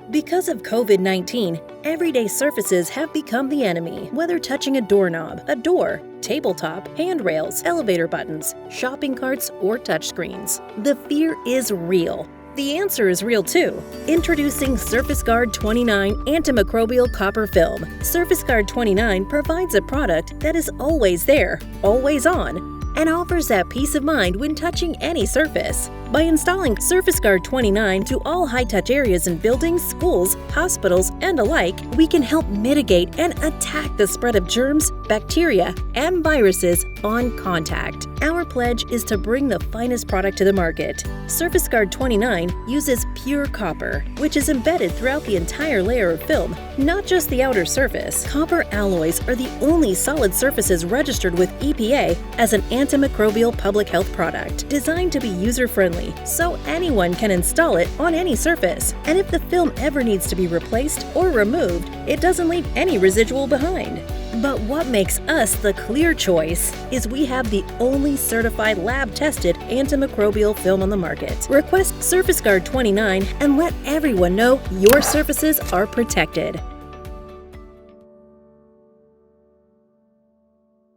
Because of COVID-19, everyday surfaces have become the enemy. Whether touching a doorknob, a door, tabletop, handrails, elevator buttons, shopping carts, or touchscreens, the fear is real. The answer is real too. Introducing SurfaceGuard29 Antimicrobial Copper Film. SurfaceGuard29 provides a product that is always there, always on, and offers that peace of mind when touching any surface. By installing SurfaceGuard29 to all high-touch areas in buildings, schools, hospitals, and alike, we can help mitigate and attack the spread of germs, bacteria, and viruses on contact. Our pledge is to bring the finest product to the market. SurfaceGuard29 uses pure copper, which is embedded throughout the entire layer of film, not just the outer surface. Copper alloys are the only solid surfaces registered with EPA as an antimicrobial public health product, designed to be user-friendly, so anyone can install it on any surface. And if the film ever needs to be replaced or removed, it doesn't leave any residual behind. But what makes us the clear choice is we have the only certified lab-tested antimicrobial film on the market. Request SurfaceGuard29 and let everyone know your surfaces are protected.